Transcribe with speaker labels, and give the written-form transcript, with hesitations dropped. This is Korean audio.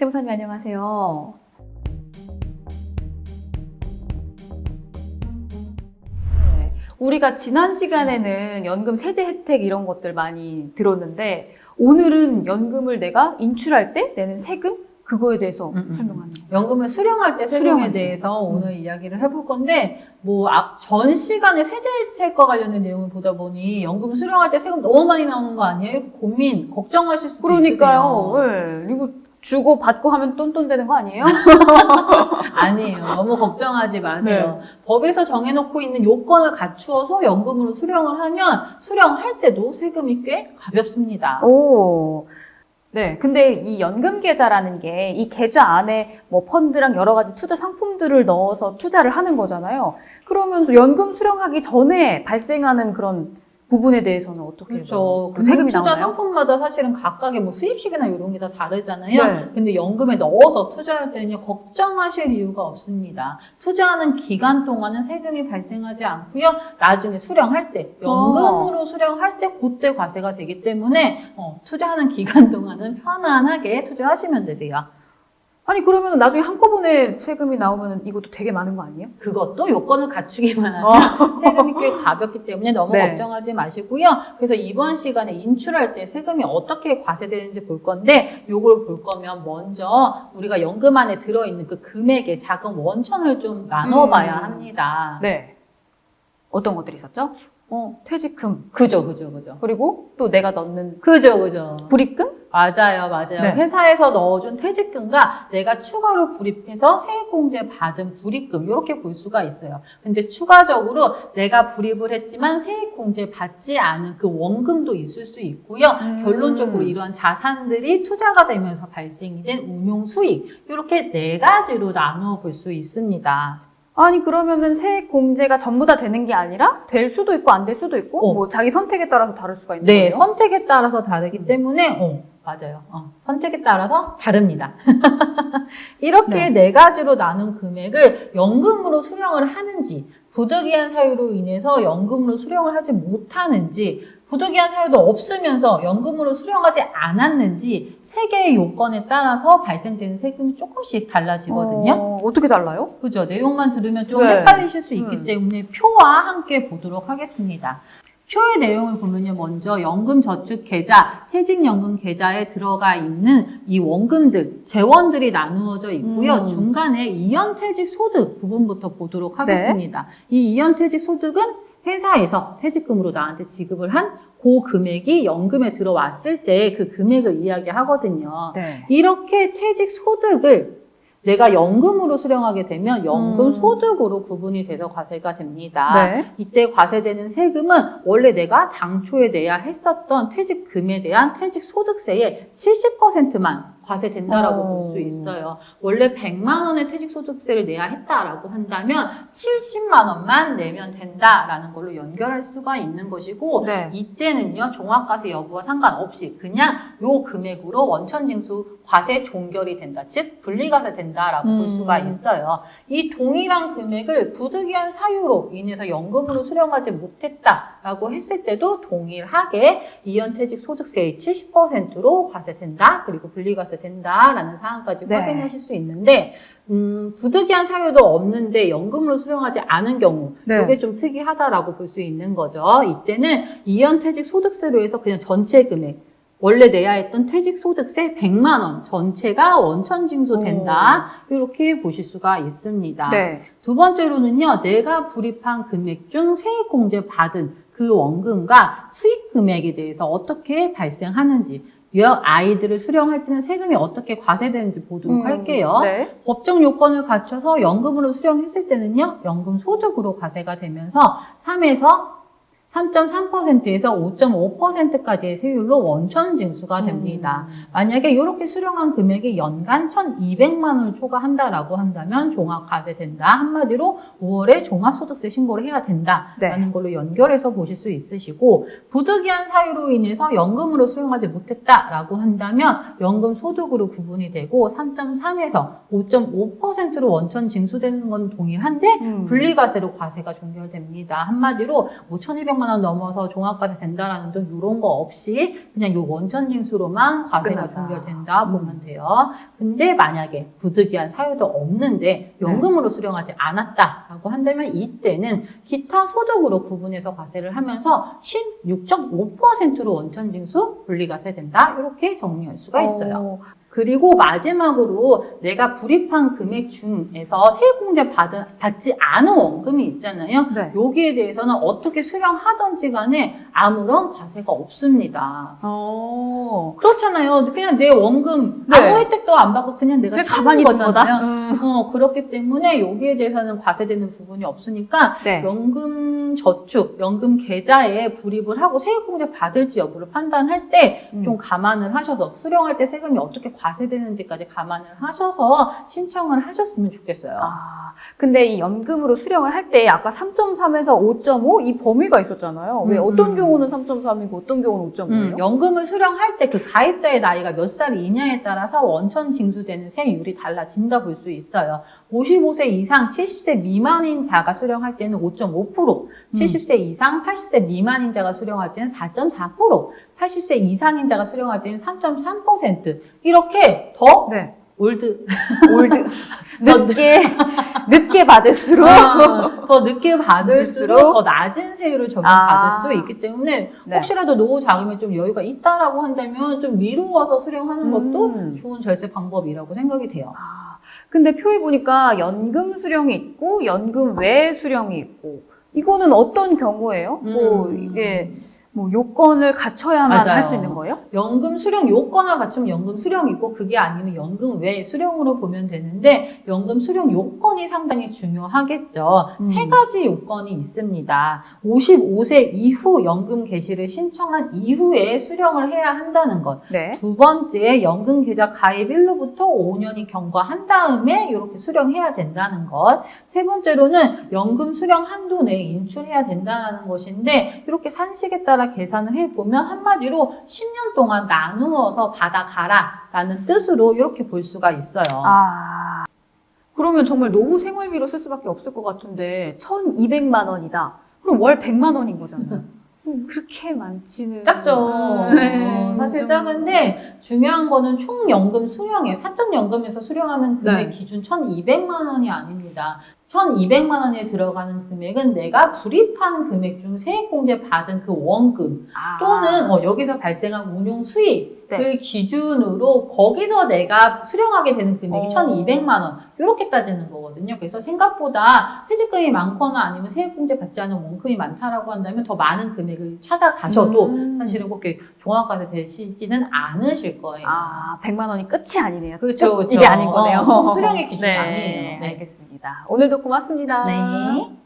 Speaker 1: 세무사님 안녕하세요. 네, 우리가 지난 시간에는 연금 세제 혜택 이런 것들 많이 들었는데 오늘은 연금을 내가 인출할 때 내는 세금? 그거에 대해서 설명하는 거예요.
Speaker 2: 연금을 수령할 때 세금에
Speaker 1: 수령할 때.
Speaker 2: 대해서 오늘 이야기를 해볼 건데 전 시간에 세제 혜택과 관련된 내용을 보다 보니 연금 수령할 때 세금 너무 많이 나오는 거 아니에요? 고민, 걱정하실 수도
Speaker 1: 그러니까요.
Speaker 2: 있으세요.
Speaker 1: 네. 그리고 주고 받고 하면 똔똔 되는 거 아니에요?
Speaker 2: 아니에요. 너무 걱정하지 마세요.
Speaker 1: 네.
Speaker 2: 법에서 정해놓고 있는 요건을 갖추어서 연금으로 수령을 하면 수령할 때도 세금이 꽤 가볍습니다.
Speaker 1: 오. 네. 근데 이 연금 계좌라는 게 이 계좌 안에 뭐 펀드랑 여러 가지 투자 상품들을 넣어서 투자를 하는 거잖아요. 그러면서 연금 수령하기 전에 발생하는 그런 부분에 대해서는 어떻게
Speaker 2: 그렇죠.
Speaker 1: 그 세금이
Speaker 2: 투자
Speaker 1: 나오나요?
Speaker 2: 상품마다 사실은 각각의 뭐 수입식이나 이런 게 다 다르잖아요.
Speaker 1: 네.
Speaker 2: 근데 연금에 넣어서 투자할 때는요, 걱정하실 이유가 없습니다. 투자하는 기간 동안은 세금이 발생하지 않고요. 나중에 수령할 때, 연금으로 수령할 때 그때 과세가 되기 때문에 투자하는 기간 동안은 편안하게 투자하시면 되세요.
Speaker 1: 아니 그러면 나중에 한꺼번에 세금이 나오면 이것도 되게 많은 거 아니에요?
Speaker 2: 그것도 요건을 갖추기만 하면 세금이 꽤 가볍기 때문에 너무
Speaker 1: 네.
Speaker 2: 걱정하지 마시고요. 그래서 이번 시간에 인출할 때 세금이 어떻게 과세되는지 볼 건데 요걸 볼 거면 먼저 우리가 연금 안에 들어있는 그 금액의 자금 원천을 좀 나눠봐야 합니다.
Speaker 1: 네. 어떤 것들이 있었죠? 퇴직금.
Speaker 2: 그죠.
Speaker 1: 그리고 또 내가 넣는
Speaker 2: 그죠.
Speaker 1: 불입금?
Speaker 2: 맞아요.
Speaker 1: 네.
Speaker 2: 회사에서 넣어준 퇴직금과 내가 추가로 불입해서 세액공제 받은 불입금 이렇게 볼 수가 있어요. 근데 추가적으로 내가 불입을 했지만 세액공제 받지 않은 그 원금도 있을 수 있고요. 결론적으로 이러한 자산들이 투자가 되면서 발생이 된 운용수익 이렇게 네 가지로 나누어 볼 수 있습니다.
Speaker 1: 아니 그러면은 세액 공제가 전부 다 되는 게 아니라 될 수도 있고 안 될 수도 있고 뭐 자기 선택에 따라서 다를 수가 있는
Speaker 2: 네,
Speaker 1: 거예요?
Speaker 2: 선택에 따라서 다르기 때문에 맞아요. 선택에 따라서 다릅니다. 이렇게 네 가지로 나눈 금액을 연금으로 수령을 하는지 부득이한 사유로 인해서 연금으로 수령을 하지 못하는지 부득이한 사유도 없으면서 연금으로 수령하지 않았는지 세 개의 요건에 따라서 발생되는 세금이 조금씩 달라지거든요.
Speaker 1: 어떻게 달라요?
Speaker 2: 그죠? 내용만 들으면 좀
Speaker 1: 네.
Speaker 2: 헷갈리실 수 있기 때문에 표와 함께 보도록 하겠습니다. 표의 내용을 보면요. 먼저 연금저축계좌, 퇴직연금계좌에 들어가 있는 이 원금들, 재원들이 나누어져 있고요. 중간에 이연퇴직소득 부분부터 보도록 하겠습니다. 이 이연퇴직소득은 회사에서 퇴직금으로 나한테 지급을 한 그 금액이 연금에 들어왔을 때 그 금액을 이야기하거든요.
Speaker 1: 네.
Speaker 2: 이렇게 퇴직소득을 내가 연금으로 수령하게 되면 연금 소득으로 구분이 돼서 과세가 됩니다.
Speaker 1: 네.
Speaker 2: 이때 과세되는 세금은 원래 내가 당초에 내야 했었던 퇴직금에 대한 퇴직소득세의 70%만 과세된다라고 볼 수 있어요. 원래 100만 원의 퇴직소득세를 내야 했다라고 한다면 70만 원만 내면 된다라는 걸로 연결할 수가 있는 것이고
Speaker 1: 네.
Speaker 2: 이때는요 종합과세 여부와 상관없이 그냥 요 금액으로 원천징수 과세 종결이 된다. 즉 분리과세 된다라고 볼 수가 있어요. 이 동일한 금액을 부득이한 사유로 인해서 연금으로 수령하지 못했다라고 했을 때도 동일하게 이연퇴직소득세의 70%로 과세된다. 그리고 분리과세 된다라는 사항까지
Speaker 1: 네.
Speaker 2: 확인하실 수 있는데 부득이한 사유도 없는데 연금으로 수령하지 않은 경우
Speaker 1: 네.
Speaker 2: 이게 좀 특이하다라고 볼 수 있는 거죠. 이때는 이연퇴직소득세로 해서 그냥 전체 금액 원래 내야 했던 퇴직소득세 100만 원 전체가 원천징수된다. 이렇게 보실 수가 있습니다.
Speaker 1: 네.
Speaker 2: 두 번째로는요. 내가 불입한 금액 중 세액공제 받은 그 원금과 수익 금액에 대해서 어떻게 발생하는지 아이들을 수령할 때는 세금이 어떻게 과세되는지 보도록 할게요.
Speaker 1: 네.
Speaker 2: 법정 요건을 갖춰서 연금으로 수령했을 때는요. 연금 소득으로 과세가 되면서 3.3%에서 5.5%까지의 세율로 원천 징수가 됩니다. 만약에 이렇게 수령한 금액이 연간 1,200만 원을 초과한다라고 한다면 종합과세된다. 한마디로 5월에 종합소득세 신고를 해야 된다라는 걸로 연결해서 보실 수 있으시고 부득이한 사유로 인해서 연금으로 수령하지 못했다라고 한다면 연금 소득으로 구분이 되고 3.3에서 5.5%로 원천 징수되는 건 동일한데 분리과세로 과세가 종결됩니다. 한마디로 1,200만 300만 원 넘어서 종합과세 된다라는 등 이런 거 없이 그냥 요 원천징수로만 과세가
Speaker 1: 끝난다.
Speaker 2: 동결된다 보면 돼요. 근데 만약에 부득이한 사유도 없는데 연금으로 수령하지 않았다라고 한다면 이때는 기타 소득으로 구분해서 과세를 하면서 16.5%로 원천징수 분리과세 된다. 이렇게 정리할 수가 있어요. 그리고 마지막으로 내가 불입한 금액 중에서 세액공제 받지 않은 원금이 있잖아요.
Speaker 1: 네.
Speaker 2: 여기에 대해서는 어떻게 수령하든지 간에 아무런 과세가 없습니다. 그렇잖아요. 그냥 내 원금
Speaker 1: 네.
Speaker 2: 아무 혜택도 안 받고 그냥 내가
Speaker 1: 그냥
Speaker 2: 참는
Speaker 1: 가만히 둔
Speaker 2: 거잖아요.
Speaker 1: 거다?
Speaker 2: 그렇기 때문에 여기에 대해서는 과세되는 부분이 없으니까
Speaker 1: 네.
Speaker 2: 연금 저축, 연금 계좌에 불입을 하고 세액공제 받을지 여부를 판단할 때 좀 감안을 하셔서 수령할 때 세금이 어떻게 과세되는지까지 감안을 하셔서 신청을 하셨으면 좋겠어요.
Speaker 1: 근데 이 연금으로 수령을 할 때 아까 3.3에서 5.5 이 범위가 있었잖아요. 왜 어떤 경우는 3.3이고 어떤 경우는 5.5예요?
Speaker 2: 연금을 수령할 때 그 가입자의 나이가 몇 살이냐에 따라서 원천 징수되는 세율이 달라진다 볼 수 있어요. 55세 이상 70세 미만인 자가 수령할 때는 5.5%, 70세 이상 80세 미만인 자가 수령할 때는 4.4%, 80세 이상인 자가 수령할 때는 3.3%, 이렇게 더
Speaker 1: 네.
Speaker 2: 올드
Speaker 1: 늦게 받을수록
Speaker 2: 더 늦게 받을수록 더 낮은 세율을 적용받을 수 있기 때문에
Speaker 1: 네.
Speaker 2: 혹시라도 노후 자금에 좀 여유가 있다라고 한다면 좀 미루어서 수령하는 것도 좋은 절세 방법이라고 생각이 돼요.
Speaker 1: 근데 표에 보니까 연금 수령이 있고 연금 외 수령이 있고 이거는 어떤 경우예요? 이게 요건을 갖춰야만
Speaker 2: 맞아요.
Speaker 1: 할 수 있는 거예요?
Speaker 2: 연금 수령 요건을 갖추면 연금 수령이 있고 그게 아니면 연금 외 수령으로 보면 되는데 연금 수령 요건이 상당히 중요하겠죠. 세 가지 요건이 있습니다. 55세 이후 연금 개시를 신청한 이후에 수령을 해야 한다는 것.
Speaker 1: 네.
Speaker 2: 두 번째, 연금 계좌 가입일로부터 5년이 경과한 다음에 이렇게 수령해야 된다는 것. 세 번째로는 연금 수령 한도 내에 인출해야 된다는 것인데 이렇게 산식에 따라 계산을 해보면 한마디로 10년 동안 나누어서 받아가라 라는 뜻으로 이렇게 볼 수가 있어요.
Speaker 1: 그러면 정말 노후 생활비로 쓸 수밖에 없을 것 같은데 1,200만 원이다. 그럼 월 100만 원인 거잖아요. 그렇게 많지는
Speaker 2: 작죠. 사실 작은데 중요한 거는 총 연금 수령에 사적연금에서 수령하는 금액 기준 1,200만 원이 아닙니다. 1,200만 원에 들어가는 금액은 내가 불입한 금액 중 세액공제 받은 그 원금 또는 여기서 발생한 운용 수익 그 기준으로 거기서 내가 수령하게 되는 금액이 1,200만 원 이렇게 따지는 거거든요. 그래서 생각보다 퇴직금이 많거나 아니면 세액공제 받지 않은 원금이 많다라고 한다면 더 많은 금액을 찾아가셔도 사실은 그렇게 종합과세 되시지는 않으실 거예요.
Speaker 1: 100만 원이 끝이 아니네요.
Speaker 2: 그렇죠.
Speaker 1: 이게 아닌 거네요.
Speaker 2: 총 수령의 기준이
Speaker 1: 네,
Speaker 2: 아니에요. 네.
Speaker 1: 알겠습니다. 오늘도 고맙습니다.
Speaker 2: 네.